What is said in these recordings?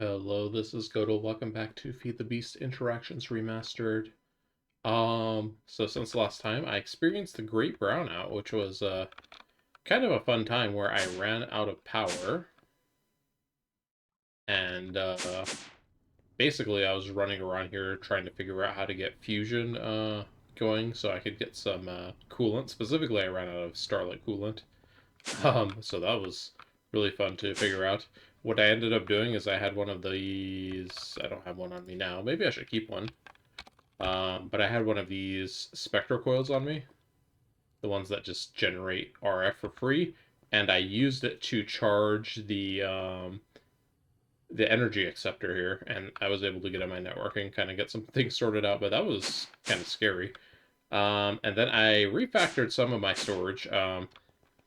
Hello, this is Godel. Welcome back to Feed the Beast Interactions Remastered. So since last time, I experienced the Great Brownout, which was kind of a fun time where I ran out of power, and basically I was running around here trying to figure out how to get fusion going so I could get some coolant. Specifically, I ran out of Starlight coolant. So that was really fun to figure out. What I ended up doing is I had one of these. I don't have one on me now. Maybe I should keep one. But I had one of these spectral coils on me, the ones that just generate RF for free, and I used it to charge the energy acceptor here, and I was able to get on my networking, kind of get some things sorted out. But that was kind of scary. And then I refactored some of my storage.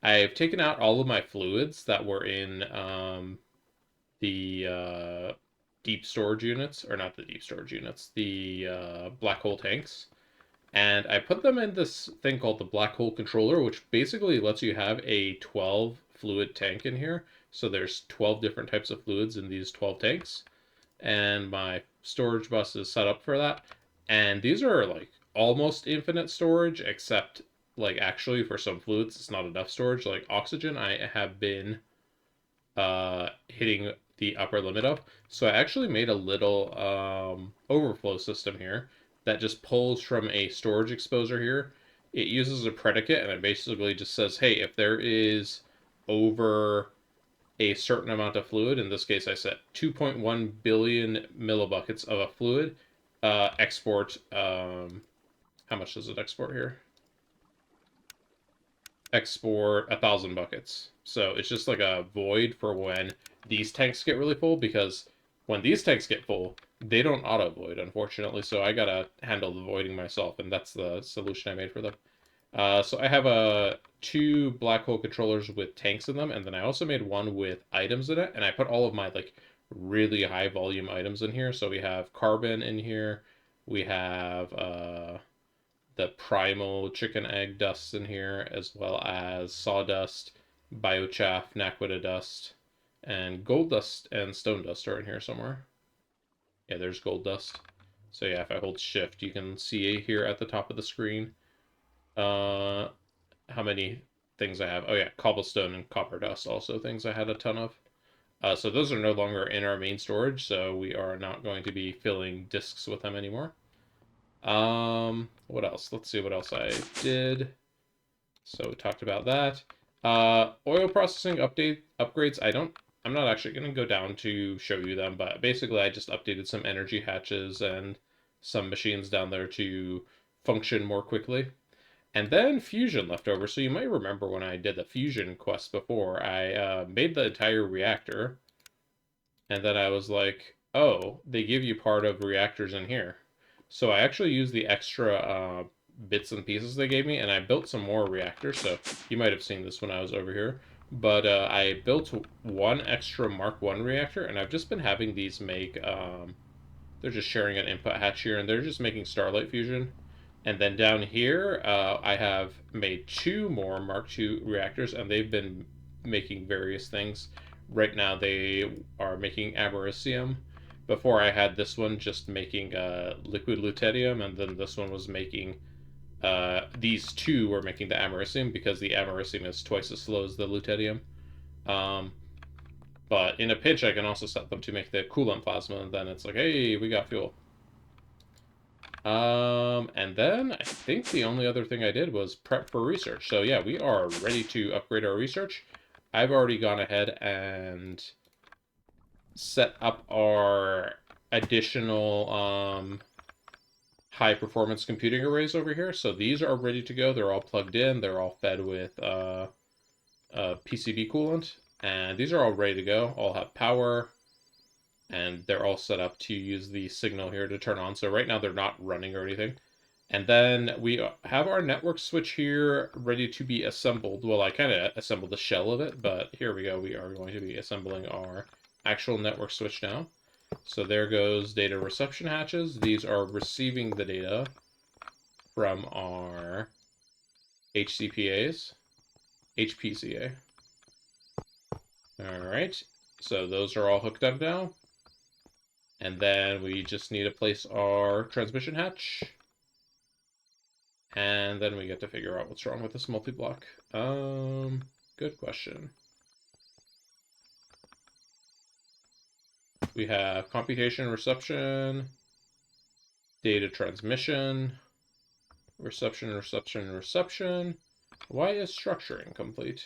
I've taken out all of my fluids that were in the deep storage units, or not the deep storage units, the black hole tanks. And I put them in this thing called the black hole controller, which basically lets you have a 12 fluid tank in here. So there's 12 different types of fluids in these 12 tanks. And my storage bus is set up for that. And these are like almost infinite storage, except like actually for some fluids it's not enough storage. Like oxygen, I have been hitting the upper limit of. So I actually made a little overflow system here that just pulls from a storage exposer here. It uses a predicate and it basically just says, hey, if there is over a certain amount of fluid, in this case I set 2.1 billion millibuckets of a fluid, export, how much does it export here? Export 1,000 buckets. So it's just like a void for when these tanks get really full, because when these tanks get full, they don't auto void, unfortunately. So I gotta handle the voiding myself, and that's the solution I made for them. So I have two black hole controllers with tanks in them, and then I also made one with items in it, and I put all of my like really high volume items in here. So we have carbon in here, we have the primal chicken egg dust in here, as well as sawdust, biochaff, naquita dust, and gold dust and stone dust are in here somewhere. Yeah, there's gold dust. So yeah, if I hold shift, you can see here at the top of the screen uh, how many things I have. Oh yeah, cobblestone and copper dust, also things I had a ton of. So those are no longer in our main storage, so we are not going to be filling disks with them anymore. What else? Let's see what else I did. So we talked about that. Oil processing upgrades. I'm not actually going to go down to show you them, but basically I just updated some energy hatches and some machines down there to function more quickly. And then fusion left over. So you might remember when I did the fusion quest before, I made the entire reactor, and then I was like, oh, they give you part of reactors in here. So I actually used the extra bits and pieces they gave me, and I built some more reactors. So you might have seen this when I was over here. But I built one extra Mark 1 reactor, and I've just been having these make. They're just sharing an input hatch here, and they're just making starlight fusion. And then down here, I have made two more Mark 2 reactors, and they've been making various things. Right now, they are making americium. Before, I had this one just making liquid lutetium, and then this one was making. These two were making the americium because the americium is twice as slow as the lutetium. Um, but in a pinch, I can also set them to make the coolant plasma, and then it's like, hey, we got fuel. And then I think the only other thing I did was prep for research. So yeah, we are ready to upgrade our research. I've already gone ahead and set up our additional high performance computing arrays over here. So these are ready to go. They're all plugged in. They're all fed with PCB coolant. And these are all ready to go. All have power. And they're all set up to use the signal here to turn on. So right now they're not running or anything. And then we have our network switch here ready to be assembled. Well, I kind of assembled the shell of it, but here we go. We are going to be assembling our actual network switch now. So there goes data reception hatches. These are receiving the data from our HCPAs, HPCA. All right. So those are all hooked up now. And then we just need to place our transmission hatch. And then we get to figure out what's wrong with this multi-block. Good question. We have computation, reception, data transmission, reception, reception, reception. Why is structure incomplete?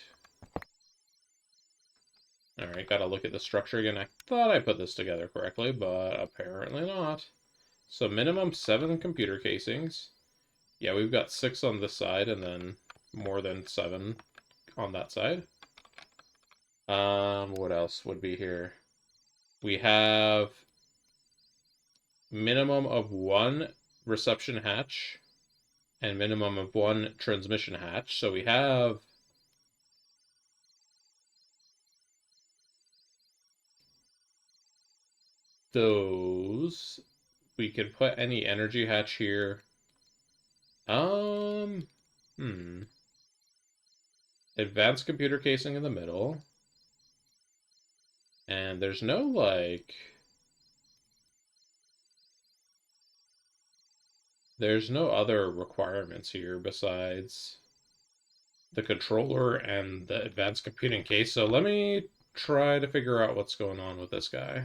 Alright, gotta look at the structure again. I thought I put this together correctly, but apparently not. So minimum 7 computer casings. Yeah, we've got 6 on this side, and then more than 7 on that side. What else would be here? We have minimum of 1 reception hatch and minimum of 1 transmission hatch. So we have those. We could put any energy hatch here. Advanced computer casing in the middle. And there's no, like... There's no other requirements here besides the controller and the advanced computing case. So let me try to figure out what's going on with this guy.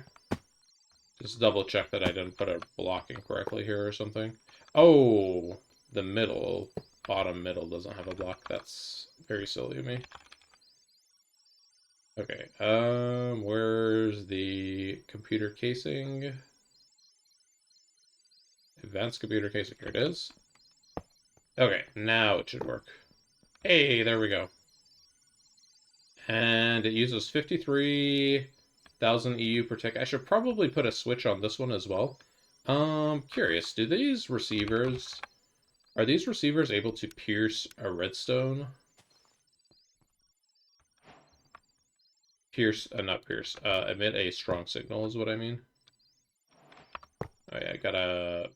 Just double check that I didn't put a blocking correctly here or something. Oh, the middle, bottom middle doesn't have a block. That's very silly of me. Okay, where's the computer casing? Advanced computer casing, here it is. Okay, now it should work. Hey, there we go. And it uses 53,000 EU per tick. I should probably put a switch on this one as well. Curious, are these receivers able to pierce a redstone? Emit a strong signal is what I mean. Oh yeah, I gotta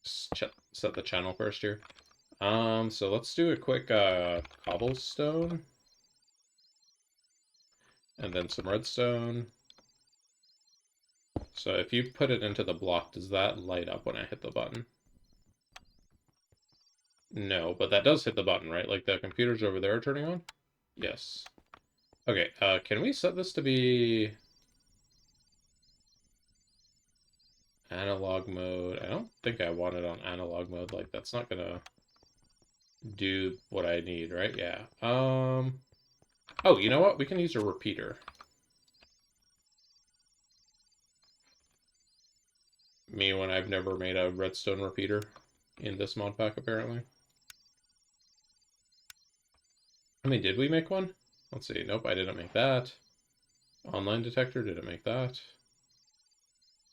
set the channel first here. So let's do a quick cobblestone. And then some redstone. So if you put it into the block, does that light up when I hit the button? No, but that does hit the button, right? Like the computers over there are turning on? Yes. Okay, can we set this to be analog mode? I don't think I want it on analog mode. Like, that's not gonna do what I need, right? Yeah. Oh, you know what? We can use a repeater. Me when I've never made a redstone repeater in this mod pack, apparently. I mean, did we make one? Let's see. Nope, I didn't make that. Online detector, didn't make that.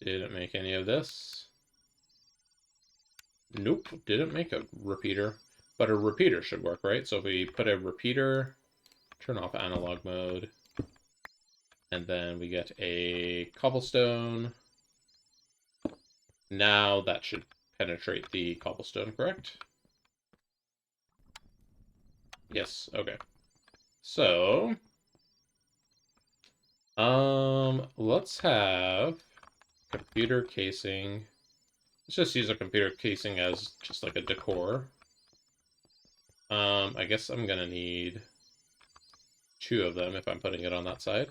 Didn't make any of this. Nope, didn't make a repeater. But a repeater should work, right? So if we put a repeater, turn off analog mode, and then we get a cobblestone. Now that should penetrate the cobblestone, correct? Yes, okay. So, let's have computer casing. Let's just use a computer casing as just like a decor. I guess I'm gonna need 2 of them if I'm putting it on that side.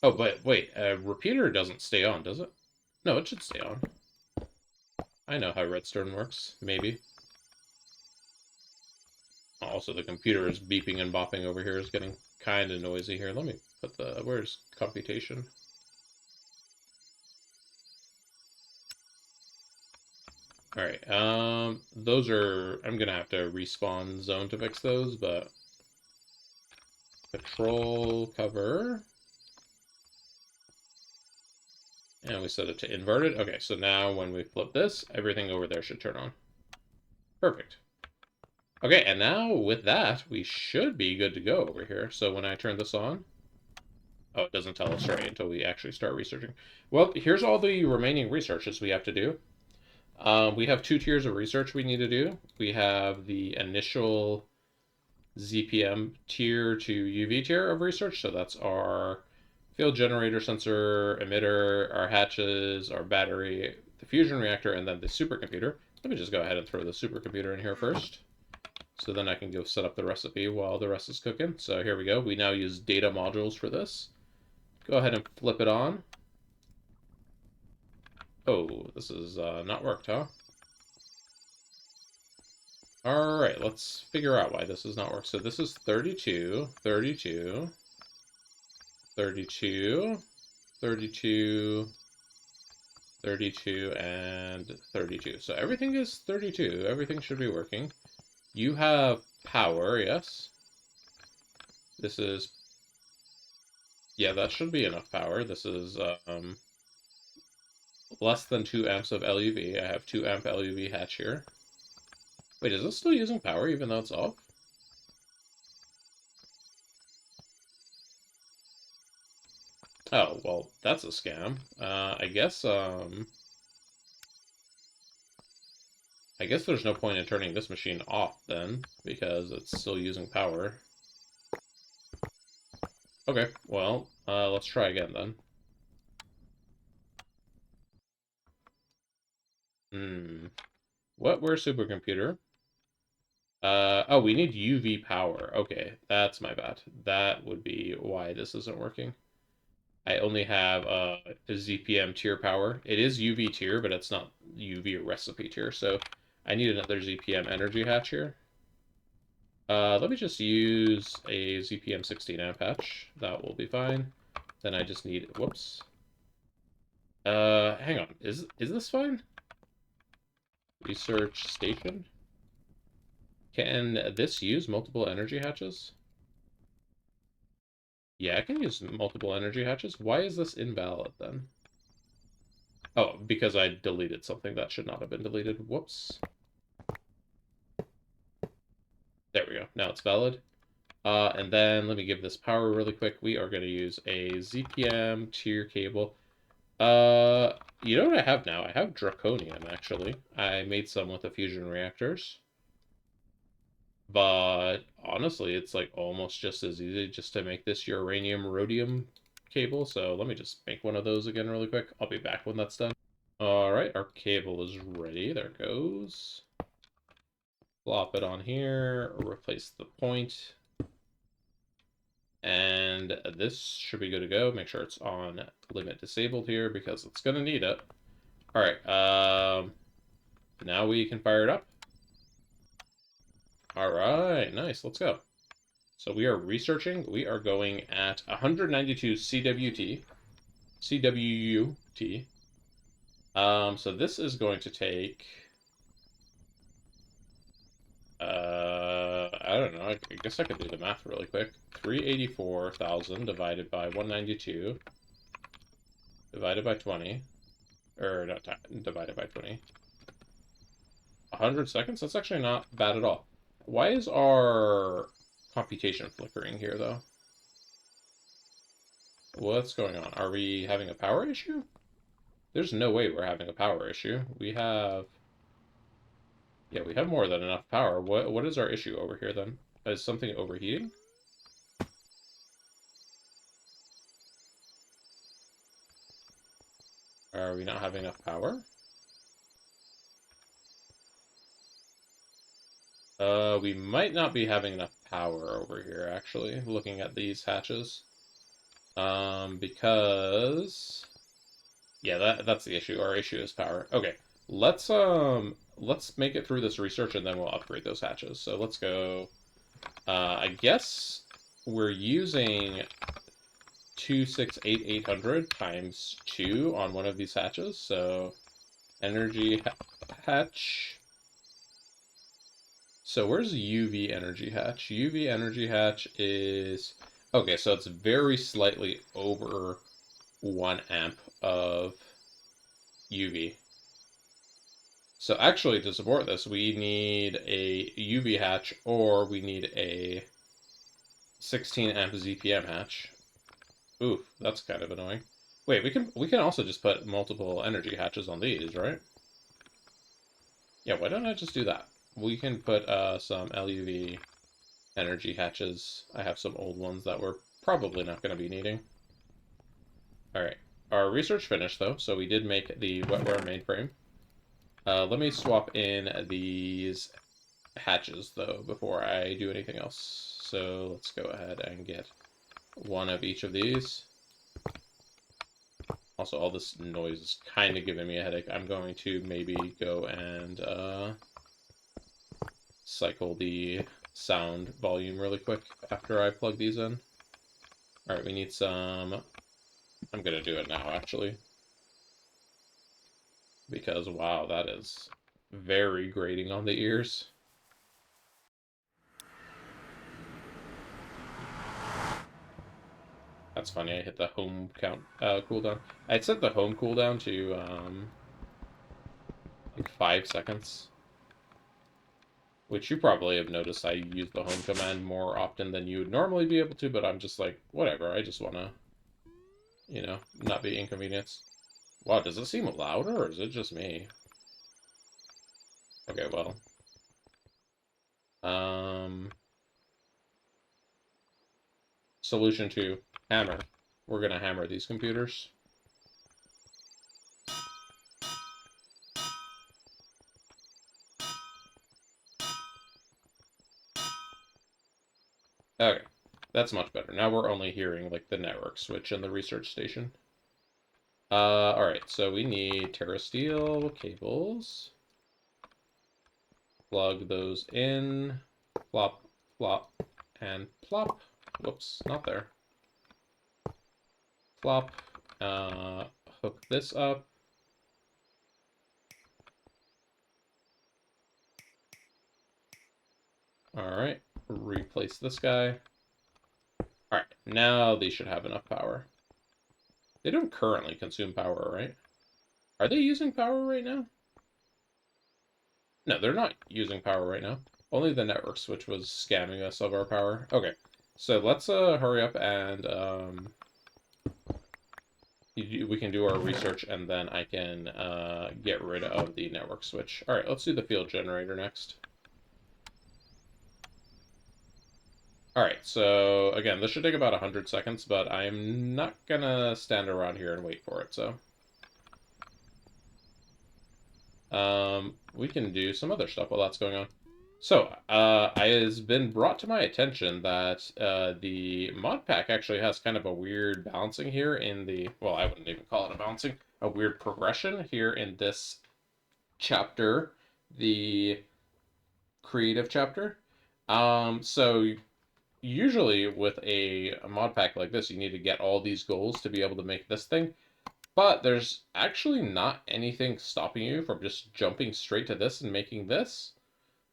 Oh, but wait, a repeater doesn't stay on, does it? No, it should stay on. I know how redstone works, maybe. Also, the computer is beeping and bopping over here. Is getting kind of noisy here. Let me put the... Where's computation? Alright, those are... I'm gonna have to respawn zone to fix those, but... Control cover... And we set it to inverted. Okay, so now when we flip this, everything over there should turn on. Perfect. Okay, and now with that, we should be good to go over here. So when I turn this on... Oh, it doesn't tell us right until we actually start researching. Well, here's all the remaining researches we have to do. We have 2 tiers of research we need to do. We have the initial ZPM tier to UV tier of research. So that's our field generator, sensor, emitter, our hatches, our battery, the fusion reactor, and then the supercomputer. Let me just go ahead and throw the supercomputer in here first. So then I can go set up the recipe while the rest is cooking. So here we go. We now use data modules for this. Go ahead and flip it on. Oh, this is not worked, huh? Alright, let's figure out why this does not work. So this is 32, 32, 32, 32, 32, and 32. So everything is 32. Everything should be working. You have power, yes. This is... Yeah, that should be enough power. This is less than 2 amps of LUV. I have 2 amp LUV hatch here. Wait, is this still using power even though it's off? Oh, well, that's a scam. I guess there's no point in turning this machine off then, because it's still using power. Okay, well, let's try again then. Where's supercomputer? Oh, we need UV power. Okay, that's my bad. That would be why this isn't working. I only have a ZPM tier power. It is UV tier, but it's not UV recipe tier, so I need another ZPM energy hatch here. Let me just use a ZPM 16 amp hatch. That will be fine. Then I just need... Whoops. Hang on. Is this fine? Research station? Can this use multiple energy hatches? Yeah, I can use multiple energy hatches. Why is this invalid then? Oh, because I deleted something that should not have been deleted. Whoops. There we go. Now it's valid. And then let me give this power really quick. We are going to use a ZPM tier cable. You know what I have now? I have Draconium, actually. I made some with the fusion reactors. But honestly, it's like almost just as easy just to make this uranium rhodium cable. So let me just make one of those again really quick. I'll be back when that's done. All right, our cable is ready. There it goes. Plop it on here, replace the point. And this should be good to go. Make sure it's on limit disabled here because it's going to need it. All right, now we can fire it up. All right, nice, let's go. So we are researching. We are going at 192 CWT. CWUT. So this is going to take... I don't know. I guess I could do the math really quick. 384,000 divided by 192 divided by 20. Or not divided by 20. 100 seconds? That's actually not bad at all. Why is our computation flickering here, though? What's going on? Are we having a power issue? There's no way we're having a power issue. We have... Yeah, we have more than enough power. What is our issue over here, then? Is something overheating? Are we not having enough power? We might not be having enough power over here, actually, looking at these hatches. Because... Yeah, that's the issue. Our issue is power. Okay, let's make it through this research and then we'll upgrade those hatches. So let's go... I guess we're using 268,800 times 2 on one of these hatches. So energy hatch... So where's UV energy hatch? UV energy hatch is... Okay, so it's very slightly over 1 amp of UV. So actually, to support this, we need a UV hatch, or we need a 16 amp ZPM hatch. Oof, that's kind of annoying. Wait, we can also just put multiple energy hatches on these, right? Yeah, why don't I just do that? We can put some LUV energy hatches. I have some old ones that we're probably not going to be needing. Alright. Our research finished, though, so we did make the wetware mainframe. Let me swap in these hatches, though, before I do anything else. So let's go ahead and get one of each of these. Also, all this noise is kind of giving me a headache. I'm going to maybe go and cycle the sound volume really quick after I plug these in. Alright, we need some... I'm going to do it now, actually. Because, wow, that is very grating on the ears. That's funny, I hit the home count cooldown. I'd set the home cooldown to like 5 seconds. Which you probably have noticed I use the home command more often than you would normally be able to, but I'm just like, whatever, I just want to, you know, not be inconvenienced. Wow, does it seem louder, or is it just me? Okay, well. Solution 2, hammer. We're gonna hammer these computers. Okay, that's much better. Now we're only hearing, like, the network switch in the research station. Alright, so we need terrasteel cables. Plug those in. Plop, plop, and plop. Whoops, not there. Plop. Hook this up. Alright, replace this guy. Alright, now these should have enough power. They don't currently consume power, right? Are they using power right now? No, they're not using power right now. Only the network switch was scamming us of our power. Okay, so let's hurry up and we can do our research, and then I can get rid of the network switch. All right, let's do the field generator next. All right, so again, this should take about 100 seconds, but I'm not gonna stand around here and wait for it, so. We can do some other stuff while that's going on. So, it has been brought to my attention that the Modpack actually has kind of a weird balancing here in the, well, I wouldn't even call it a balancing, a weird progression here in this chapter, the creative chapter. So usually with a mod pack like this, you need to get all these goals to be able to make this thing. But there's actually not anything stopping you from just jumping straight to this and making this.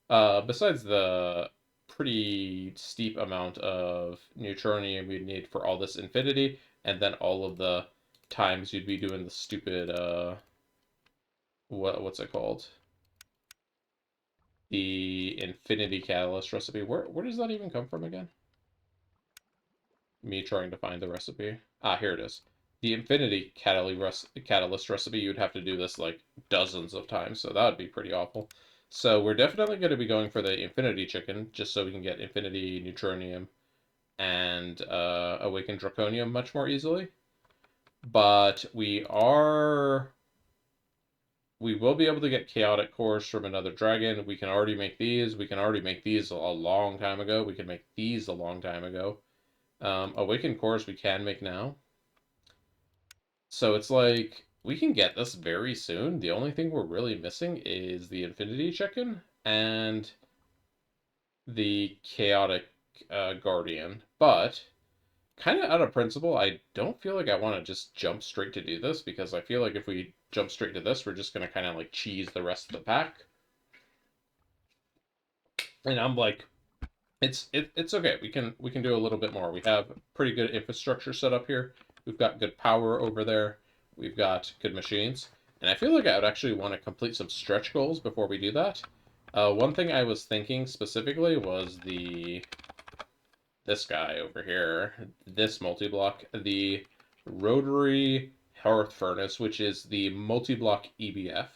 Besides the pretty steep amount of neutronium you'd need for all this infinity, and then all of the times you'd be doing the stupid, what's it called? The infinity catalyst recipe. Where does that even come from again? Me trying to find the recipe. Ah, here it is. The infinity catalyst recipe, you'd have to do this like dozens of times, so that would be pretty awful. So we're definitely going to be going for the infinity chicken, just so we can get infinity neutronium and awaken draconium much more easily. But we will be able to get chaotic cores from another dragon. We can already make these. We can already make these a long time ago. We can make these a long time ago. Awakened cores we can make now. So it's like, we can get this very soon. The only thing we're really missing is the Infinity Chicken and the Chaotic Guardian. But, kind of out of principle, I don't feel like I want to just jump straight to do this, because I feel like if we jump straight to this, we're just going to kind of like cheese the rest of the pack. And I'm like, it's okay. We can do a little bit more. We have pretty good infrastructure set up here. We've got good power over there. We've got good machines. And I feel like I would actually want to complete some stretch goals before we do that. One thing I was thinking specifically was this guy over here, this multi-block, the rotary hearth furnace, which is the multi-block EBF.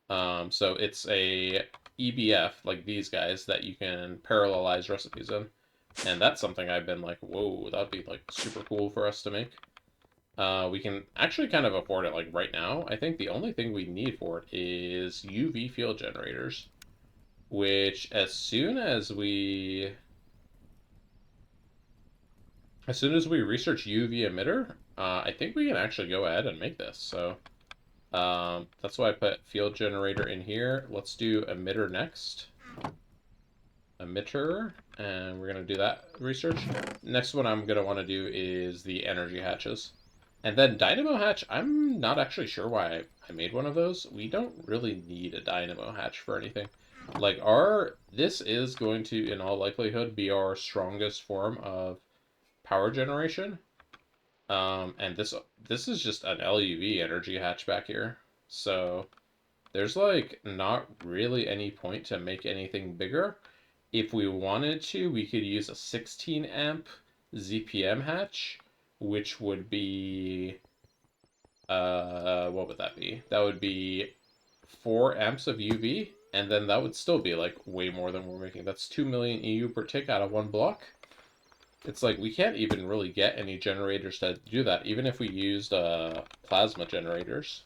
So it's a EBF, like these guys, that you can parallelize recipes in. And that's something I've been like, whoa, that'd be like super cool for us to make. We can actually kind of afford it like right now. I think the only thing we need for it is UV field generators, which as soon as we research UV emitter, I think we can actually go ahead and make this. So that's why I put field generator in here. Let's do emitter next. Emitter, and we're going to do that research. Next one I'm going to want to do is the energy hatches. And then dynamo hatch, I'm not actually sure why I made one of those. We don't really need a dynamo hatch for anything. Like this is going to, in all likelihood, be our strongest form of power generation. And this is just an LUV energy hatch back here. So there's like not really any point to make anything bigger. If we wanted to, we could use a 16 amp ZPM hatch, which would be what would that be? That would be 4 amps of UV, and then that would still be like way more than we're making. That's 2 million EU per tick out of one block. It's like we can't even really get any generators to do that, even if we used plasma generators.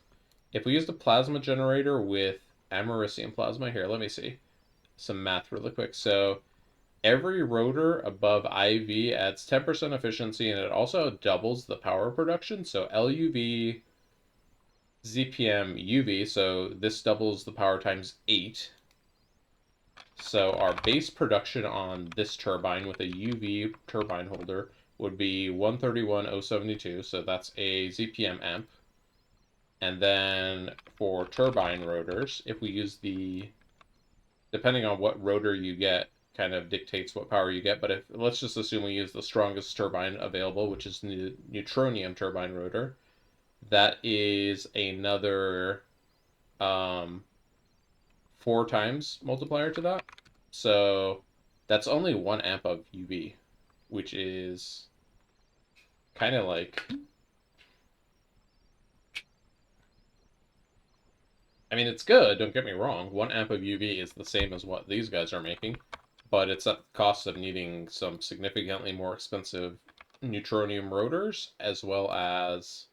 If we used a plasma generator with americium plasma, here, let me see some math really quick. So every rotor above IV adds 10% efficiency, and it also doubles the power production. So LUV, ZPM, UV, so this doubles the power times 8. So our base production on this turbine with a UV turbine holder would be 131,072, so that's a ZPM amp. And then for turbine rotors, if we use depending on what rotor you get, kind of dictates what power you get. But let's just assume we use the strongest turbine available, which is the neutronium turbine rotor. That is another 4 times multiplier to that. So that's only 1 amp of UV, which is kind of like, I mean, it's good, don't get me wrong. 1 amp of UV is the same as what these guys are making, but it's at the cost of needing some significantly more expensive neutronium rotors, as well as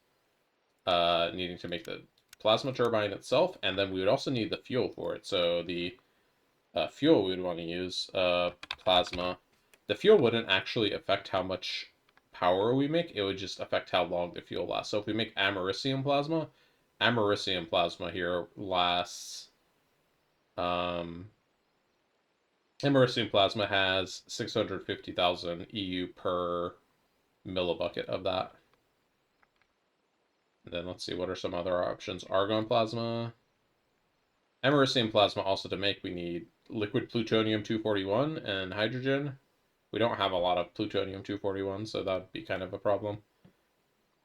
needing to make the plasma turbine itself, and then we would also need the fuel for it. So the fuel we would want to use, plasma. The fuel wouldn't actually affect how much power we make, it would just affect how long the fuel lasts. So if we make americium plasma here lasts, um, americium plasma has 650,000 EU per millibucket of that. And then let's see, what are some other options? Argon plasma. Americium plasma also to make, we need liquid plutonium-241 and hydrogen. We don't have a lot of plutonium-241, so that'd be kind of a problem.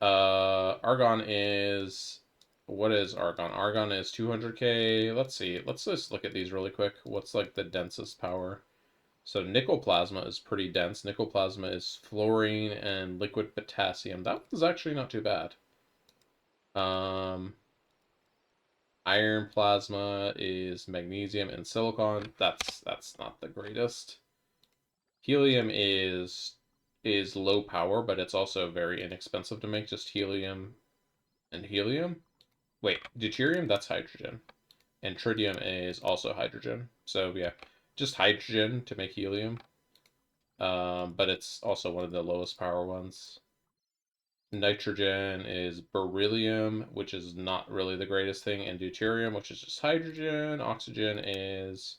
Argon is... What is argon? Argon is 200k. Let's see. Let's just look at these really quick. What's like the densest power? So nickel plasma is pretty dense. Nickel plasma is fluorine and liquid potassium. That was actually not too bad. Iron plasma is magnesium and silicon. That's not the greatest. Helium is low power, but it's also very inexpensive to make. Just helium and helium. Wait, deuterium, that's hydrogen. And tritium is also hydrogen. So yeah, just hydrogen to make helium. But it's also one of the lowest power ones. Nitrogen is beryllium, which is not really the greatest thing, and deuterium, which is just hydrogen. Oxygen is...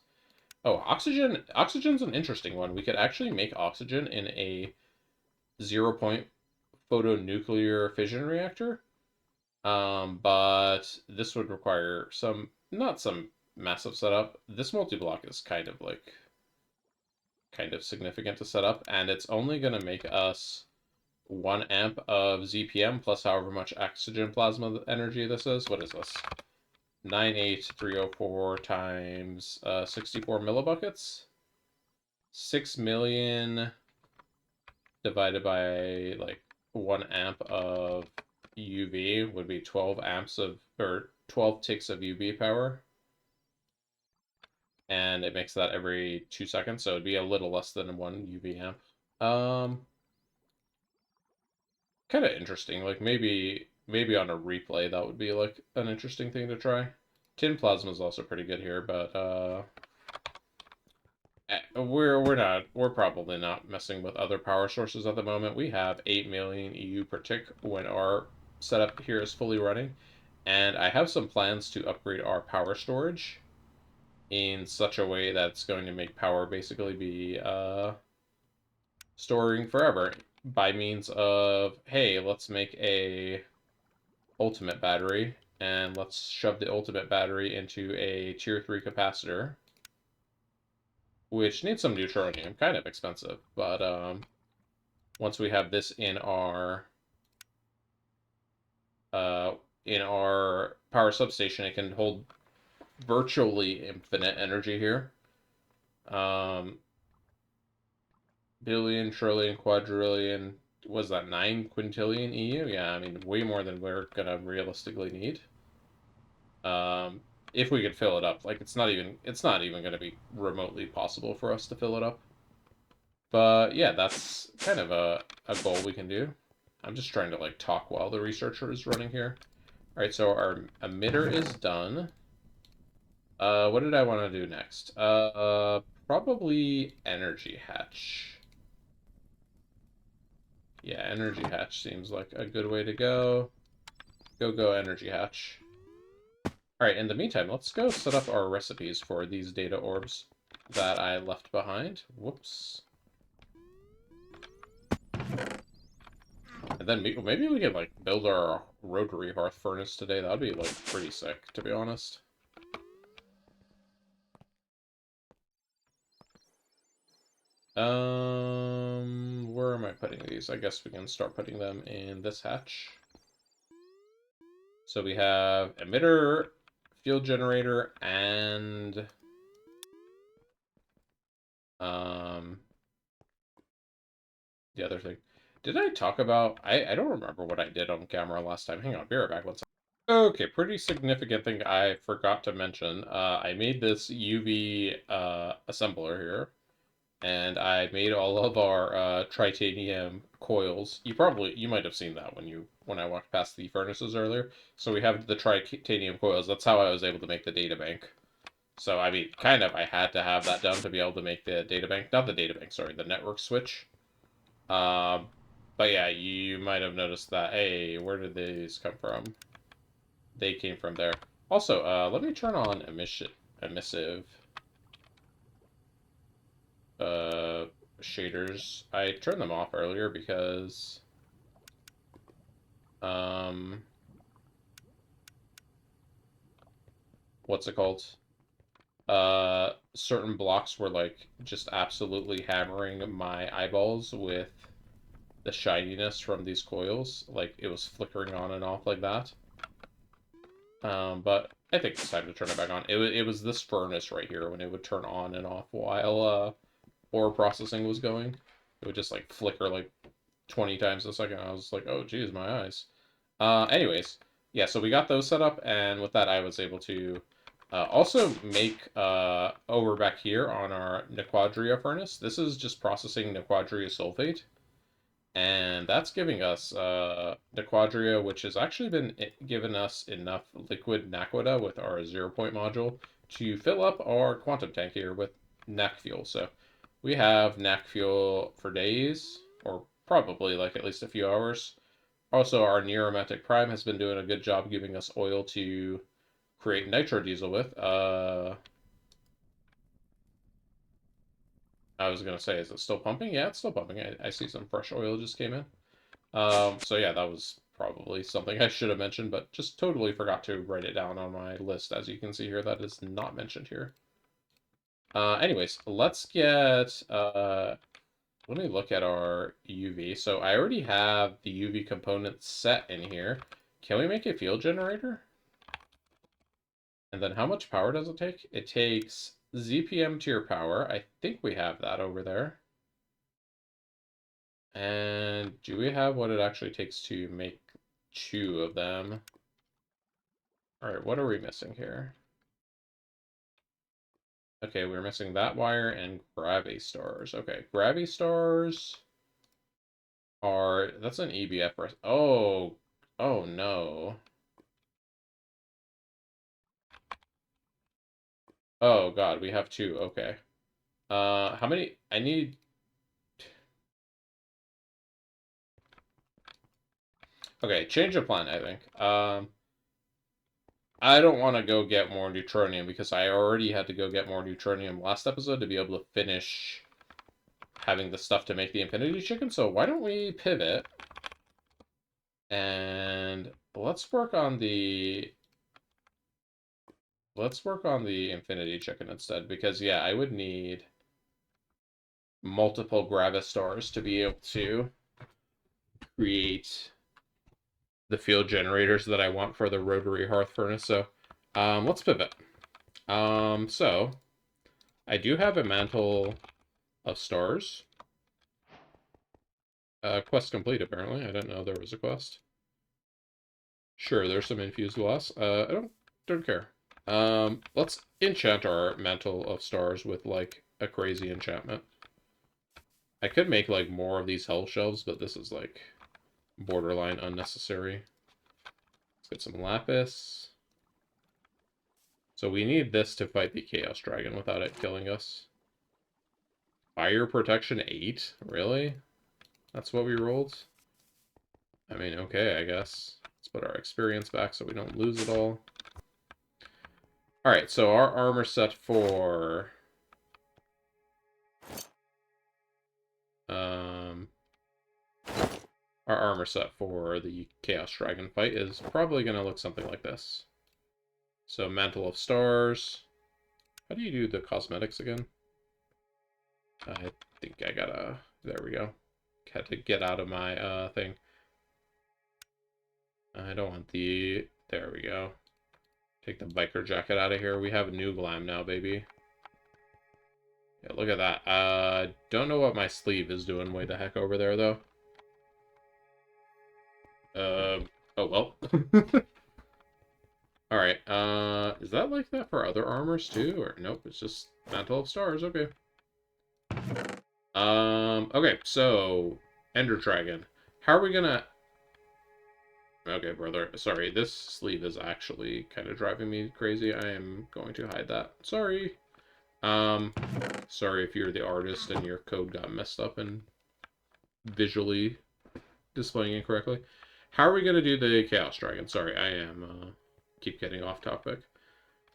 Oh, oxygen's an interesting one. We could actually make oxygen in a 0-point photonuclear fission reactor. But this would require not some massive setup. This multi-block is kind of significant to set up, and it's only going to make us 1 amp of ZPM plus however much oxygen plasma energy this is. What is this? 98304 times 64 millibuckets. 6 million divided by like 1 amp of UV would be 12 amps of, or 12 ticks of UV power. And it makes that every 2 seconds, so it'd be a little less than 1 UV amp. kind of interesting. Like maybe on a replay that would be like an interesting thing to try. Tin plasma is also pretty good here, but we're probably not messing with other power sources at the moment. We have 8 million EU per tick when our setup here is fully running, and I have some plans to upgrade our power storage in such a way that it's going to make power basically be storing forever by means of, hey, let's make a ultimate battery and let's shove the ultimate battery into a tier 3 capacitor, which needs some neutronium, kind of expensive, but once we have this uh, in our power substation, it can hold virtually infinite energy here. Billion, trillion, quadrillion, was that 9 quintillion EU? Yeah, I mean, way more than we're gonna realistically need. If we could fill it up, like it's not even gonna be remotely possible for us to fill it up. But yeah, that's kind of a goal we can do. I'm just trying to like talk while the researcher is running here. All right, so our emitter is done. What did I want to do next? Probably energy hatch. Yeah, energy hatch seems like a good way to go. Go energy hatch. All right, in the meantime, let's go set up our recipes for these data orbs that I left behind. Whoops. And then maybe we could like build our rotary hearth furnace today. That'd be like pretty sick, to be honest. Where am I putting these? I guess we can start putting them in this hatch. So we have emitter, field generator, and the other thing. Did I talk about... I don't remember what I did on camera last time. Hang on, be right back. One second. Okay, pretty significant thing I forgot to mention. I made this UV assembler here, and I made all of our titanium coils. You might have seen that when I walked past the furnaces earlier. So we have the titanium coils. That's how I was able to make the data bank. So I mean, kind of, I had to have that done to be able to make the data bank. Not the data bank, sorry, the network switch. Um, but yeah, you might have noticed that. Hey, where did these come from? They came from there. Also, let me turn on emissive shaders. I turned them off earlier because um what's it called? Certain blocks were like just absolutely hammering my eyeballs with the shininess from these coils. Like it was flickering on and off like that. But I think it's time to turn it back on. It was this furnace right here when it would turn on and off while ore processing was going. It would just like flicker like 20 times a second. I was like, oh geez, my eyes. Anyways, yeah, so we got those set up, and with that I was able to also make over back here on our Nequadria furnace. This is just processing Nequadria sulfate. And that's giving us Nequadria, which has actually been giving us enough liquid naquita with our 0 point module to fill up our quantum tank here with NAC fuel. So we have NAC fuel for days, or probably like at least a few hours. Also, our Neoromantic Prime has been doing a good job giving us oil to create nitro diesel with. I was gonna say, is it still pumping? Yeah, it's still pumping. I see some fresh oil just came in. So yeah, that was probably something I should have mentioned, but just totally forgot to write it down on my list. As you can see here, that is not mentioned here. Anyways, let's get, let me look at our UV. So I already have the UV component set in here. Can we make a field generator? And then how much power does it take? It takes ZPM tier power. I think we have that over there. And do we have what it actually takes to make 2 of them? All right, what are we missing here? Okay, we're missing that wire and gravity stars. Okay, gravity stars. That's an EBF. Oh, oh no. Oh God, we have two. Okay. How many? I need. Okay, change of plan, I think. I don't want to go get more neutronium because I already had to go get more neutronium last episode to be able to finish having the stuff to make the infinity chicken. So why don't we pivot and let's work on the infinity chicken instead because yeah, I would need multiple gravis stars to be able to create the field generators that I want for the rotary hearth furnace. So let's pivot. So I do have a mantle of stars. Quest complete, apparently. I didn't know there was a quest. Sure, there's some infused glass. I don't care. Let's enchant our mantle of stars with like a crazy enchantment. I could make like more of these hell shelves, but this is like borderline unnecessary. Let's get some lapis. So we need this to fight the Chaos Dragon without it killing us. Fire Protection 8? Really? That's what we rolled? I mean, okay, I guess. Let's put our experience back so we don't lose it all. Alright, so our armor set for... our armor set for the Chaos Dragon fight is probably going to look something like this. So, Mantle of Stars. How do you do the cosmetics again? I think I gotta... There we go. Had to get out of my thing. I don't want the... There we go. Take the biker jacket out of here. We have a new glam now, baby. Yeah, look at that. Don't know what my sleeve is doing way the heck over there, though. Oh well. Alright, is that like that for other armors too? Or nope, it's just Mantle of Stars, okay. Okay, so Ender Dragon. How are we gonna... Okay, brother. Sorry, this sleeve is actually kind of driving me crazy. I am going to hide that. Sorry. Sorry if you're the artist and your code got messed up and visually displaying incorrectly. How are we going to do the Chaos Dragon? Sorry, I am keep getting off topic.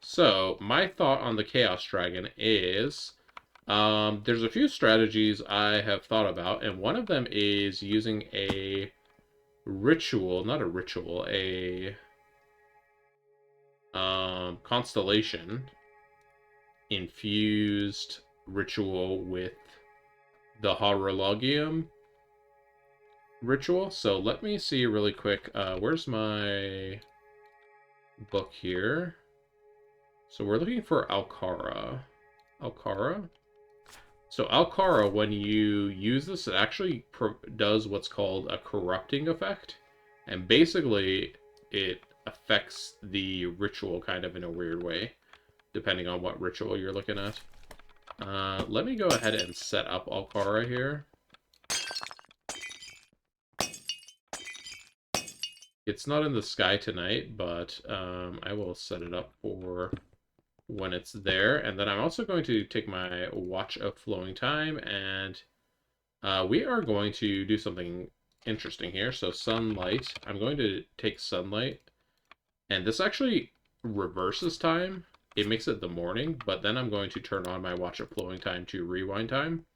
So, my thought on the Chaos Dragon is there's a few strategies I have thought about, and one of them is using a ritual, not a ritual, a constellation infused ritual with the Horologium ritual. So let me see really quick. Where's my book here? So we're looking for Alcara. Alcara? So Alcara, when you use this, it actually does what's called a corrupting effect. And basically, it affects the ritual kind of in a weird way, depending on what ritual you're looking at. Let me go ahead and set up Alcara here. It's not in the sky tonight, but I will set it up for when it's there. And then I'm also going to take my Watch of Flowing Time, and we are going to do something interesting here. So sunlight, I'm going to take sunlight, and this actually reverses time. It makes it the morning, but then I'm going to turn on my Watch of Flowing Time to rewind time,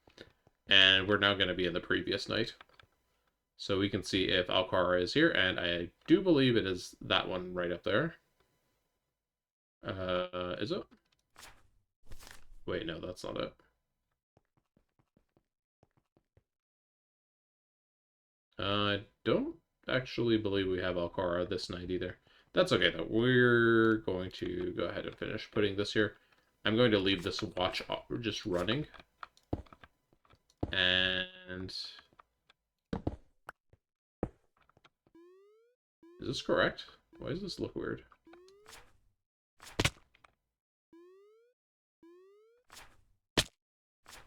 and we're now going to be in the previous night. So we can see if Alcara is here, and I do believe it is that one right up there. Is it? Wait, no, that's not it. I don't actually believe we have Alcara this night either. That's okay, though. We're going to go ahead and finish putting this here. I'm going to leave this watch just running. And... is this correct? Why does this look weird?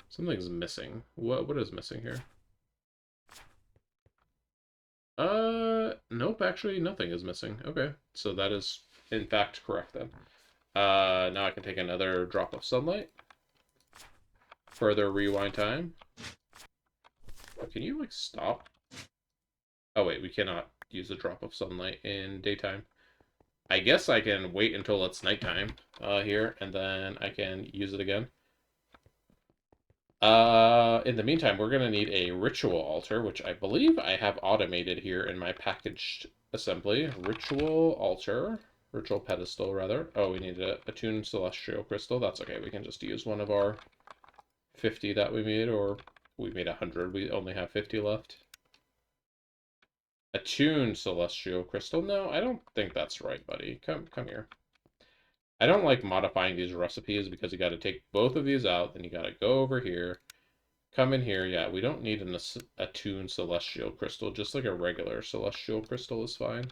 Something's missing. What is missing here? actually nothing is missing. Okay, so that is in fact correct then. Now I can take another drop of sunlight. Further rewind time. Can you, like, stop? Oh, wait, we cannot use a drop of sunlight in daytime. I guess I can wait until it's nighttime here, and then I can use it again. In the meantime, we're going to need a ritual altar, which I believe I have automated here in my packaged assembly. Ritual altar. Ritual pedestal, rather. Oh, we need a attuned celestial crystal. That's okay. We can just use one of our 50 that we made, or we made 100. We only have 50 left. Attuned celestial crystal. No, I don't think that's right, buddy. Come here. I don't like modifying these recipes because you got to take both of these out, then you got to go over here, come in here. Yeah, we don't need an attuned celestial crystal. Just like a regular celestial crystal is fine.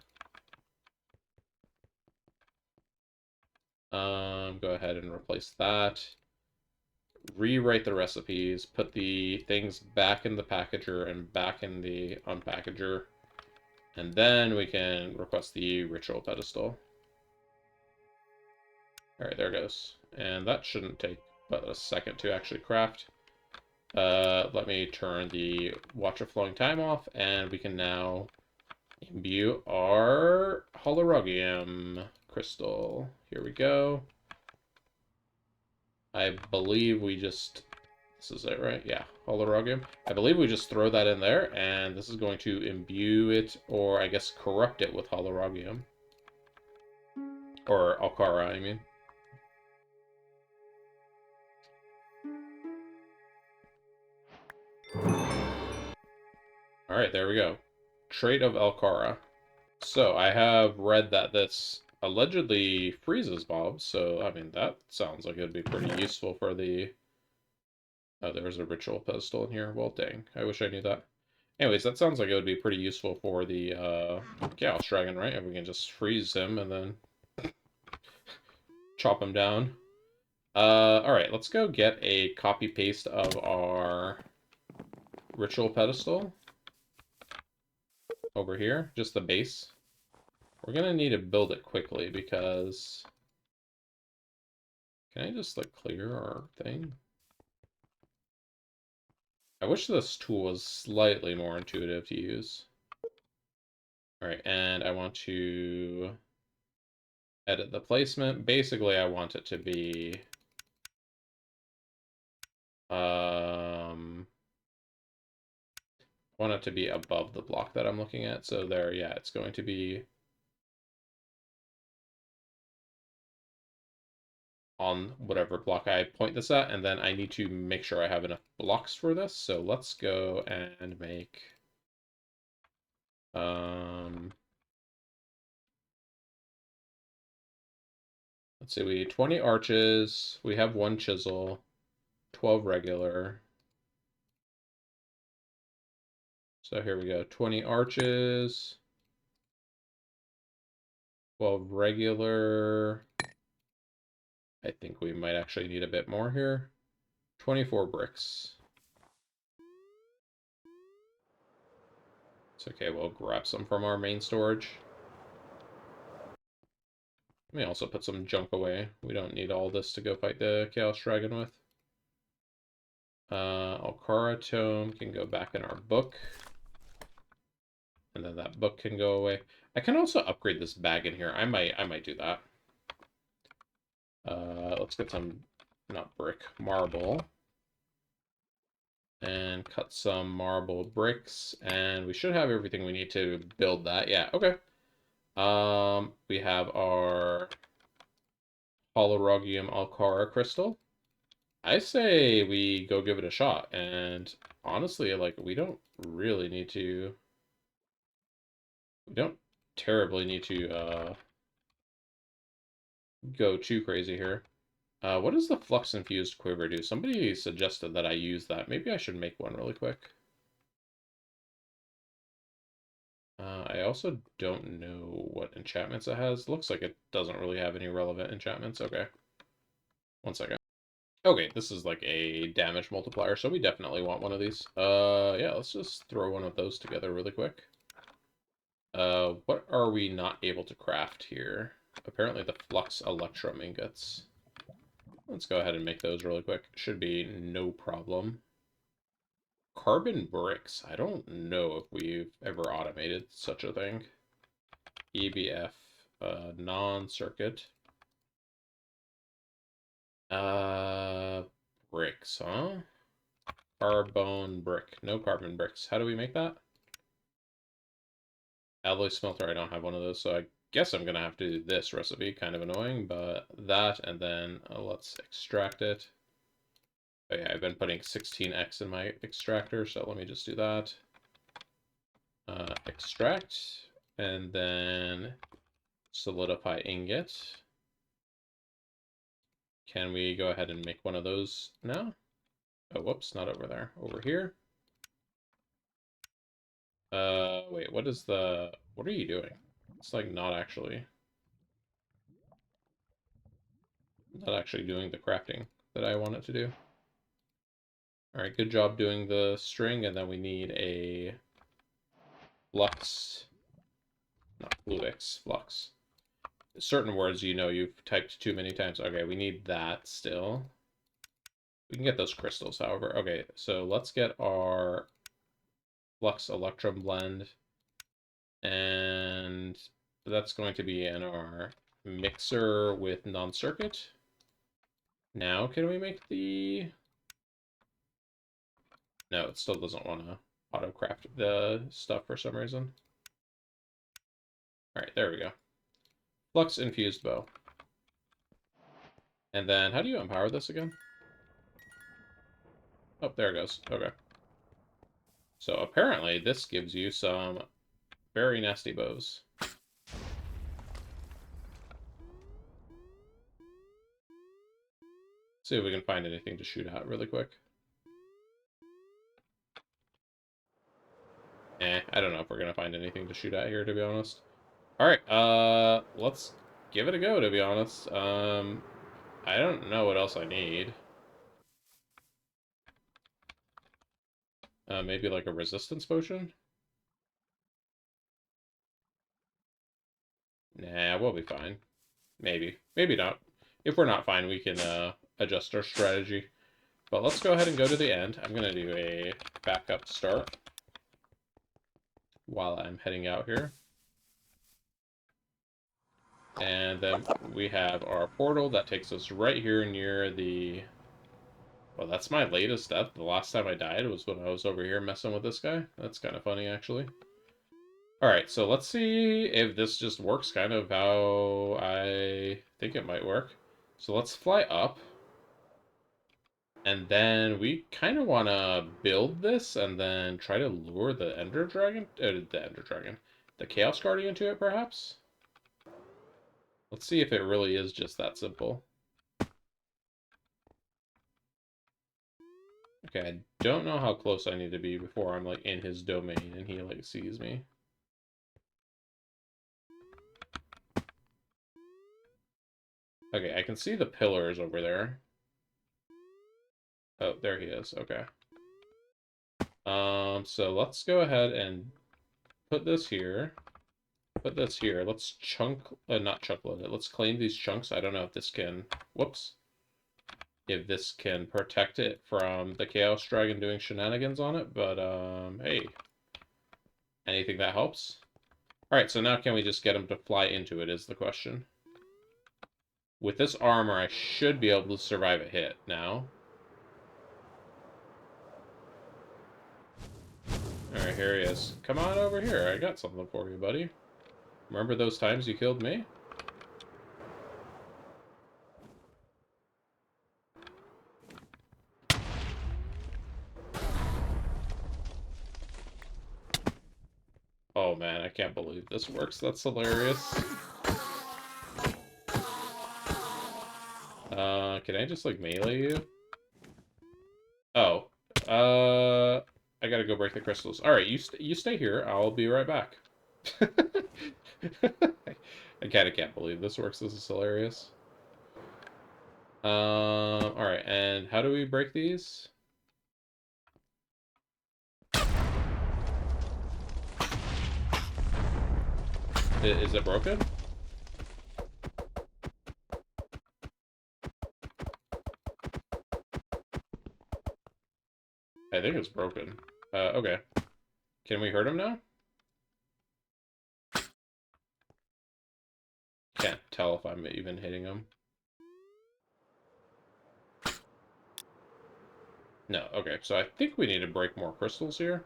Go ahead and replace that. Rewrite the recipes. Put the things back in the packager and back in the unpackager. And then we can request the ritual pedestal. Alright, there it goes. And that shouldn't take but a second to actually craft. Let me turn the Watch of Flowing Time off, and we can now imbue our Holorogium crystal. Here we go. I believe we just... This is it, right? Yeah, Holorogium. I believe we just throw that in there, and this is going to imbue it, or I guess corrupt it with Holorogium. Or Alcara, I mean. Alright, there we go. Trait of Alcara. So, I have read that this allegedly freezes mobs, so, I mean, that sounds like it would be pretty useful for the... Oh, there's a ritual pedestal in here. Well, dang. I wish I knew that. Anyways, that sounds like it would be pretty useful for the Chaos Dragon, right? If we can just freeze him and then chop him down. Alright, let's go get a copy-paste of our ritual pedestal over here, just the base. We're gonna need to build it quickly because... Can I just, like, clear our thing? I wish this tool was slightly more intuitive to use. Alright, and I want to edit the placement. Basically, I want it to be... I want it to be above the block that I'm looking at. So there, yeah, it's going to be on whatever block I point this at, and then I need to make sure I have enough blocks for this. So let's go and make let's see, we need 20 arches, we have 1 chisel, 12 regular. So here we go, 20 arches, 12 regular. I think we might actually need a bit more here. 24 bricks. It's okay, we'll grab some from our main storage. Let me also put some junk away. We don't need all this to go fight the Chaos Dragon with. Alcara Tome can go back in our book. And then that book can go away. I can also upgrade this bag in here. I might do that. Let's get some, not brick, marble. And cut some marble bricks. And we should have everything we need to build that. Yeah, okay. We have our Holorogium Alcara crystal. I say we go give it a shot. And honestly, like, we don't really need to... We don't terribly need to, go too crazy here. What does the Flux Infused Quiver do? Somebody suggested that I use that. Maybe I should make one really quick. I also don't know what enchantments it has. Looks like it doesn't really have any relevant enchantments. Okay. 1 second. Okay, this is like a damage multiplier, so we definitely want one of these. Yeah, let's just throw one of those together really quick. What are we not able to craft here? Apparently the flux electrum ingots. Let's go ahead and make those really quick. Should be no problem. Carbon bricks. I don't know if we've ever automated such a thing. EBF, non-circuit. Bricks, huh? Carbon brick. No carbon bricks. How do we make that? Alloy smelter. I don't have one of those, so I guess I'm gonna have to do this recipe. Kind of annoying, but that, and then let's extract it. Oh yeah, I've been putting 16x in my extractor, so let me just do that. Extract, and then solidify ingot. Can we go ahead and make one of those now? Oh, whoops, not over there. Over here. Wait, what are you doing? It's like not actually doing the crafting that I want it to do. All right, good job doing the string, and then we need a flux, not fluix, flux. Certain words you know you've typed too many times. Okay, we need that still. We can get those crystals, however. Okay, so let's get our flux electrum blend, and that's going to be in our mixer with non-circuit. Now, can we make the... No, it still doesn't want to auto-craft the stuff for some reason. All right, there we go. Flux infused bow. And then, how do you empower this again? Oh, there it goes. Okay. So apparently this gives you some very nasty bows. See if we can find anything to shoot at really quick. I don't know if we're gonna find anything to shoot at here, to be honest. Alright, let's give it a go, to be honest. I don't know what else I need. Maybe like a resistance potion? Nah, we'll be fine. Maybe. Maybe not. If we're not fine, we can adjust our strategy. But let's go ahead and go to the end. I'm going to do a backup start while I'm heading out here. And then we have our portal that takes us right here near the... Well, that's my latest death. The last time I died was when I was over here messing with this guy. That's kind of funny, actually. Alright, so let's see if this just works kind of how I think it might work. So let's fly up. And then we kind of want to build this and then try to lure the the Chaos Guardian to it, perhaps? Let's see if it really is just that simple. Okay, I don't know how close I need to be before I'm, like, in his domain and he, like, sees me. Okay, I can see the pillars over there. Oh, there he is. Okay. So let's go ahead and put this here. Put this here. Let's not chunk load it. Let's claim these chunks. I don't know if this can, whoops. If this can protect it from the Chaos Dragon doing shenanigans on it, but, hey. Anything that helps? Alright, so now can we just get him to fly into it is the question. With this armor, I should be able to survive a hit now. Alright, here he is. Come on over here. I got something for you, buddy. Remember those times you killed me? Oh man, I can't believe this works. That's hilarious. Can I just, like, melee you? Oh. I gotta go break the crystals. Alright, you stay here. I'll be right back. I kinda can't believe this works. This is hilarious. Alright, and how do we break these? Is it broken? I think it's broken. Okay. Can we hurt him now? Can't tell if I'm even hitting him. No, okay, so I think we need to break more crystals here.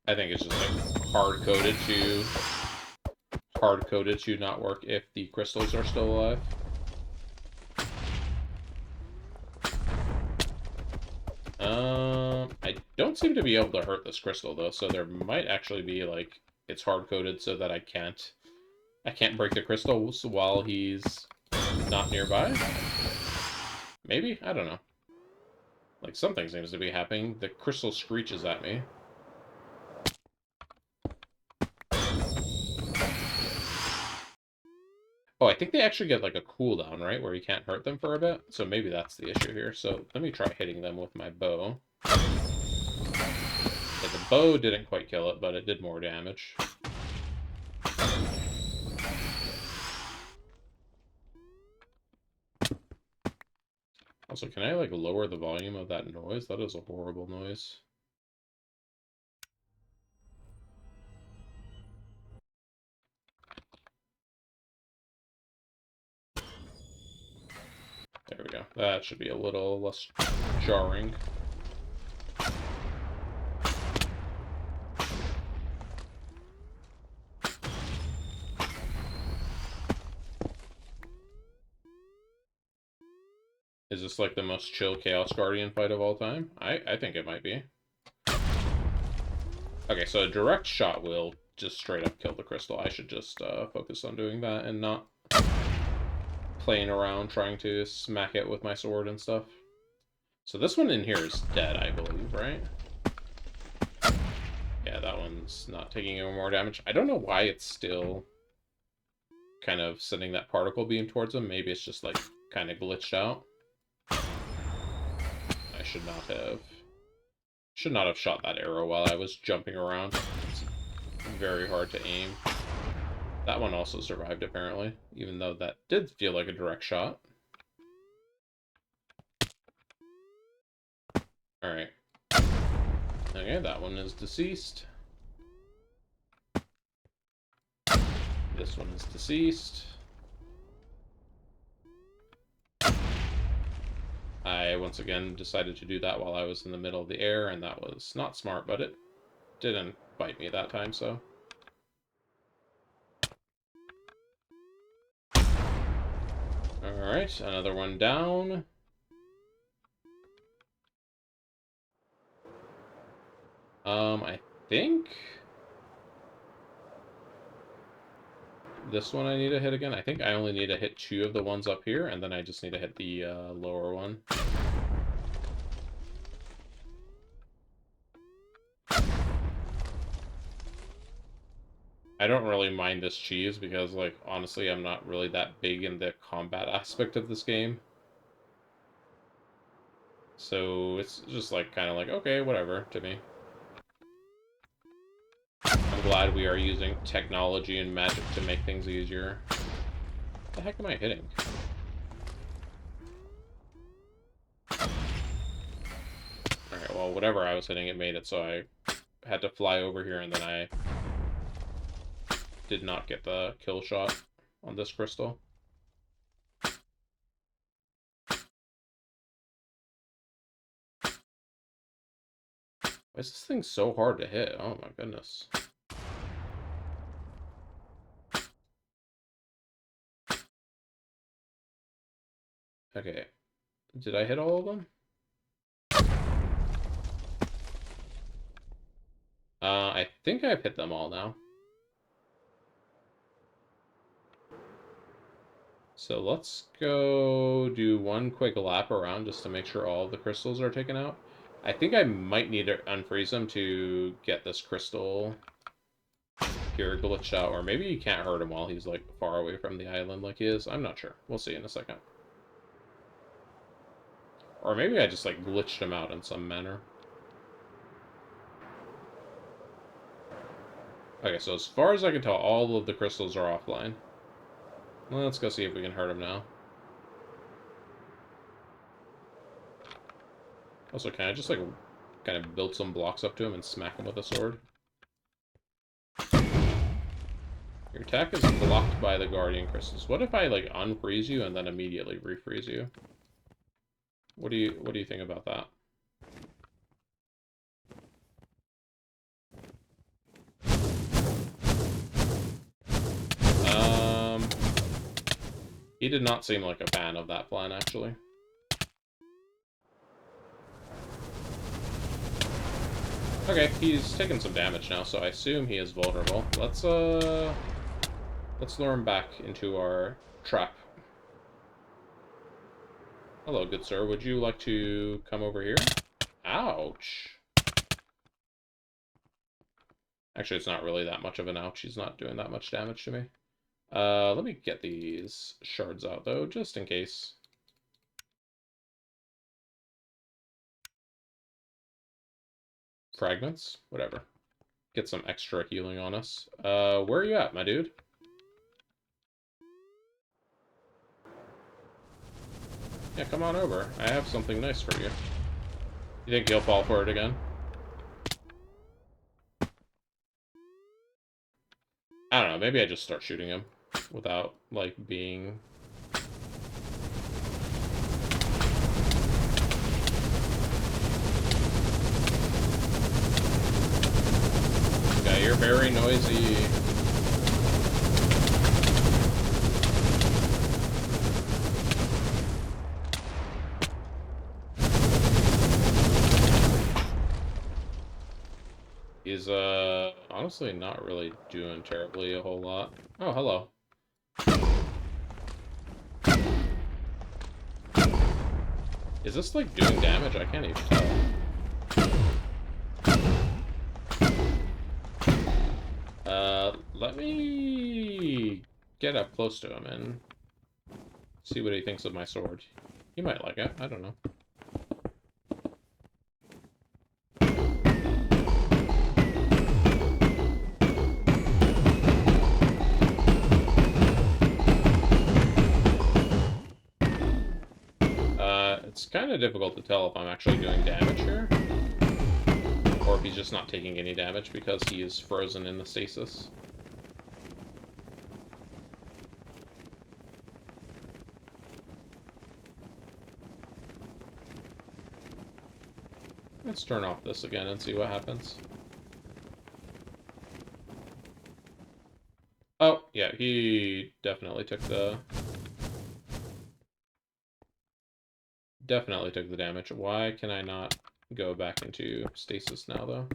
I think it's just like hard-coded to not work if the crystals are still alive. I don't seem to be able to hurt this crystal though, so there might actually be like it's hard-coded so that I can't break the crystals while he's not nearby. Maybe? I don't know. Like something seems to be happening. The crystal screeches at me. Oh, I think they actually get like a cooldown, right? Where you can't hurt them for a bit. So maybe that's the issue here. So let me try hitting them with my bow. Yeah, the bow didn't quite kill it, but it did more damage. Also, can I like lower the volume of that noise? That is a horrible noise. There we go. That should be a little less jarring. Is this like the most chill Chaos Guardian fight of all time? I think it might be. Okay, so a direct shot will just straight up kill the crystal. I should just focus on doing that and not playing around trying to smack it with my sword and stuff. So this one in here is dead, I believe, right? Yeah, that one's not taking any more damage. I don't know why it's still kind of sending that particle beam towards him. Maybe it's just like kind of glitched out. I should not have shot that arrow while I was jumping around. It's very hard to aim. That one also survived, apparently, even though that did feel like a direct shot. Alright. Okay, that one is deceased. This one is deceased. I once again decided to do that while I was in the middle of the air, and that was not smart, but it didn't bite me that time, so. Alright, another one down. I think this one I need to hit again. I think I only need to hit 2 of the ones up here, and then I just need to hit the lower one. I don't really mind this cheese because, like, honestly, I'm not really that big in the combat aspect of this game. So it's just, like, kind of like, okay, whatever, to me. I'm glad we are using technology and magic to make things easier. What the heck am I hitting? Alright, well, whatever I was hitting, it made it, so I had to fly over here, and then I did not get the kill shot on this crystal. Why is this thing so hard to hit? Oh my goodness. Okay. Did I hit all of them? I think I've hit them all now. So let's go do one quick lap around just to make sure all of the crystals are taken out. I think I might need to unfreeze them to get this crystal here glitched out, or maybe you can't hurt him while he's like far away from the island like he is. I'm not sure. We'll see in a second. Or maybe I just, like, glitched him out in some manner. Okay, so as far as I can tell, all of the crystals are offline. Well, let's go see if we can hurt him now. Also, can I just, like, kind of build some blocks up to him and smack him with a sword? Your attack is blocked by the guardian crystals. What if I, like, unfreeze you and then immediately refreeze you? What do you think about that? He did not seem like a fan of that plan, actually. Okay, he's taken some damage now, so I assume he is vulnerable. Let's lure him back into our trap. Hello, good sir. Would you like to come over here? Ouch. Actually, it's not really that much of an ouch. He's not doing that much damage to me. Let me get these shards out, though, just in case. Fragments? Whatever. Get some extra healing on us. Where are you at, my dude? Yeah, come on over. I have something nice for you. You think he'll fall for it again? I don't know, maybe I just start shooting him without, like, being... Okay, you're very noisy. He's, honestly not really doing terribly a whole lot. Oh, hello. Is this, like, doing damage? I can't even tell. Let me get up close to him and see what he thinks of my sword. He might like it. I don't know. It's kind of difficult to tell if I'm actually doing damage here, or if he's just not taking any damage because he is frozen in the stasis. Let's turn off this again and see what happens. Oh, yeah, he definitely took the... Definitely took the damage. Why can I not go back into stasis now, though?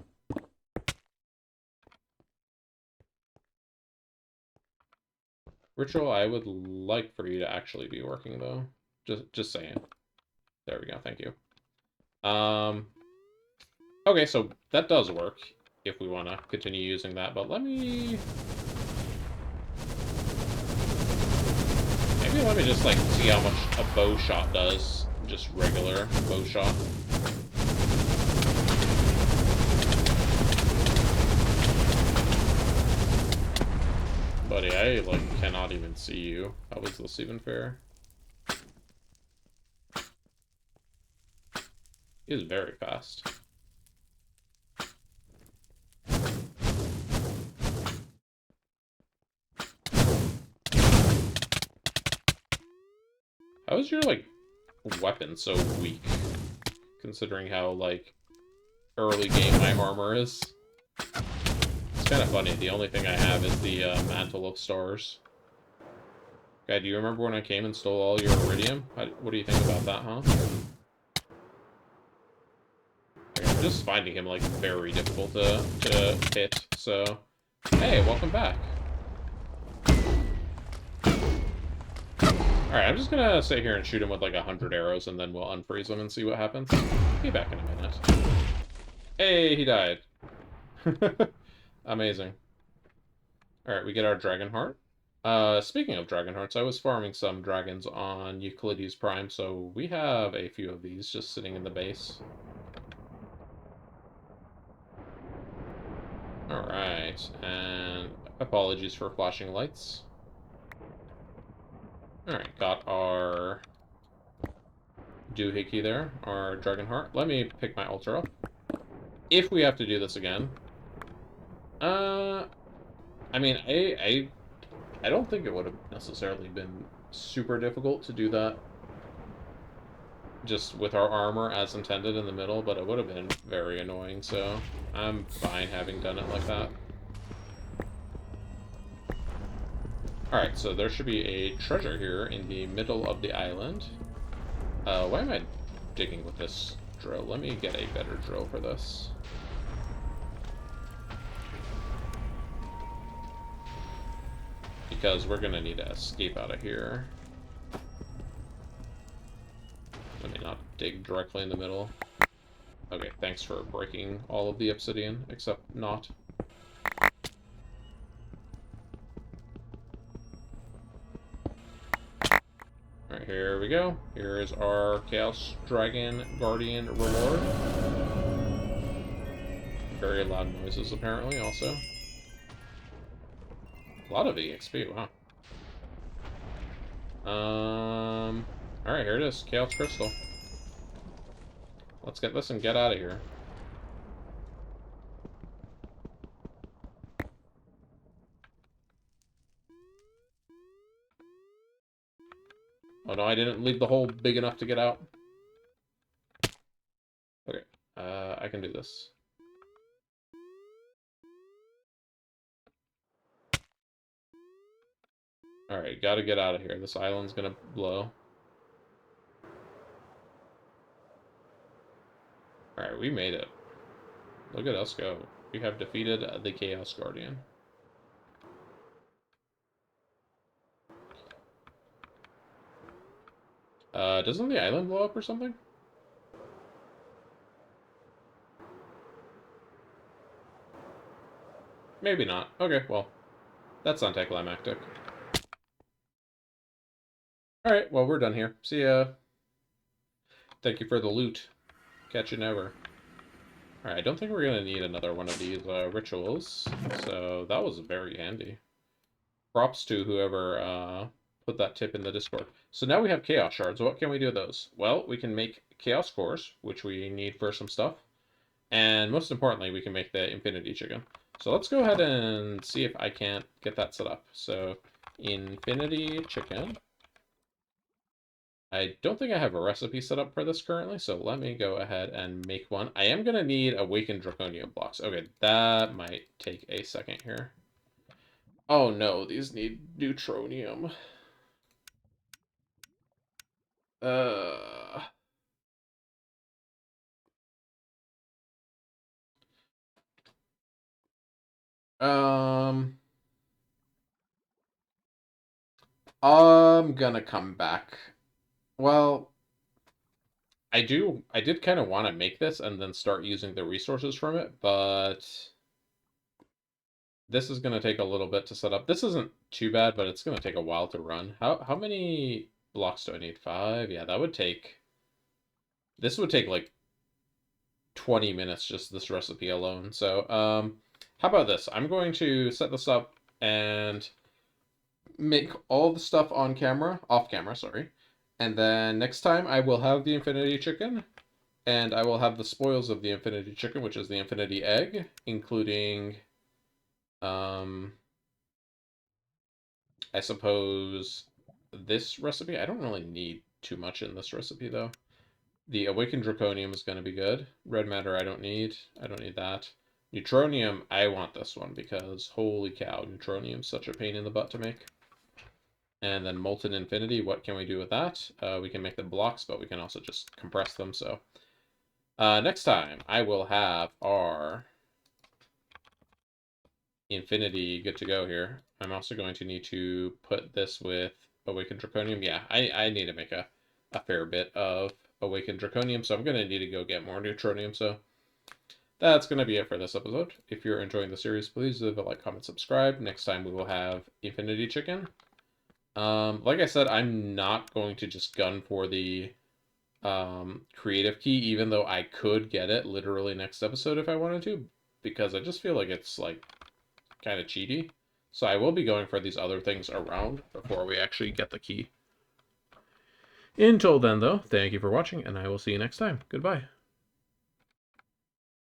Ritual, I would like for you to actually be working, though. Just saying. There we go, thank you. Okay, so that does work, if we want to continue using that, but let me just, like, see how much a bow shot does. Just regular bow shot. Buddy, I, like, cannot even see you. How is this even fair? He is very fast. How is your, like, weapon so weak, considering how, like, early game my armor is? It's kind of funny. The only thing I have is the Mantle of Stars. Okay, do you remember when I came and stole all your iridium? What do you think about that, huh? Okay, I'm just finding him, like, very difficult to hit, so... Hey, welcome back. Alright, I'm just gonna sit here and shoot him with, like, 100 arrows, and then we'll unfreeze him and see what happens. Be back in a minute. Hey, he died. Amazing. Alright, we get our dragon heart. Speaking of dragon hearts, I was farming some dragons on Euclides Prime, so we have a few of these just sitting in the base. Alright, and apologies for flashing lights. Alright, got our doohickey there, our dragon heart. Let me pick my altar up. If we have to do this again. I mean, I don't think it would have necessarily been super difficult to do that just with our armor as intended in the middle, but it would have been very annoying, so I'm fine having done it like that. Alright, so there should be a treasure here in the middle of the island. Why am I digging with this drill? Let me get a better drill for this. Because we're gonna need to escape out of here. Let me not dig directly in the middle. Okay, thanks for breaking all of the obsidian, except not. Alright, here we go. Here is our Chaos Dragon Guardian reward. Very loud noises, apparently, also. A lot of EXP, wow. Alright, here it is. Chaos Crystal. Let's get this and get out of here. Oh no, I didn't leave the hole big enough to get out. Okay, I can do this. Alright, gotta get out of here. This island's gonna blow. Alright, we made it. Look at us go. We have defeated the Chaos Guardian. Doesn't the island blow up or something? Maybe not. Okay, well, that's anticlimactic. Alright, well, we're done here. See ya. Thank you for the loot. Catch you never. Alright, I don't think we're going to need another one of these rituals, so that was very handy. Props to whoever put that tip in the Discord. So now we have Chaos Shards. What can we do with those? Well, we can make Chaos Cores, which we need for some stuff. And most importantly, we can make the Infinity Chicken. So let's go ahead and see if I can't get that set up. So, Infinity Chicken. I don't think I have a recipe set up for this currently, so let me go ahead and make one. I am going to need Awakened Draconium blocks. Okay, that might take a second here. Oh no, these need Neutronium. Uh... I'm gonna come back. Well, I did kind of want to make this and then start using the resources from it, but this is going to take a little bit to set up. This isn't too bad, but it's going to take a while to run. How many blocks do I need? 5? Yeah, that would take... This would take like 20 minutes, just this recipe alone. So, how about this? I'm going to set this up and make all the stuff on camera, off camera, sorry. And then next time I will have the Infinity Chicken, and I will have the spoils of the Infinity Chicken, which is the Infinity Egg, including, I suppose, this recipe. I don't really need too much in this recipe, though. The Awakened Draconium is going to be good. Red Matter I don't need. I don't need that. Neutronium, I want this one, because holy cow, Neutronium's such a pain in the butt to make. And then Molten Infinity, what can we do with that? We can make the blocks, but we can also just compress them, so... next time, I will have our Infinity good to go here. I'm also going to need to put this with Awakened Draconium. Yeah, I need to make a fair bit of Awakened Draconium, so I'm going to need to go get more Neutronium, so... that's going to be it for this episode. If you're enjoying the series, please leave a like, comment, subscribe. Next time we will have Infinity Chicken. Like I said, I'm not going to just gun for the creative key, even though I could get it literally next episode if I wanted to, because I just feel like it's like kind of cheaty. So I will be going for these other things around before we actually get the key. Until then, though, thank you for watching, and I will see you next time. Goodbye.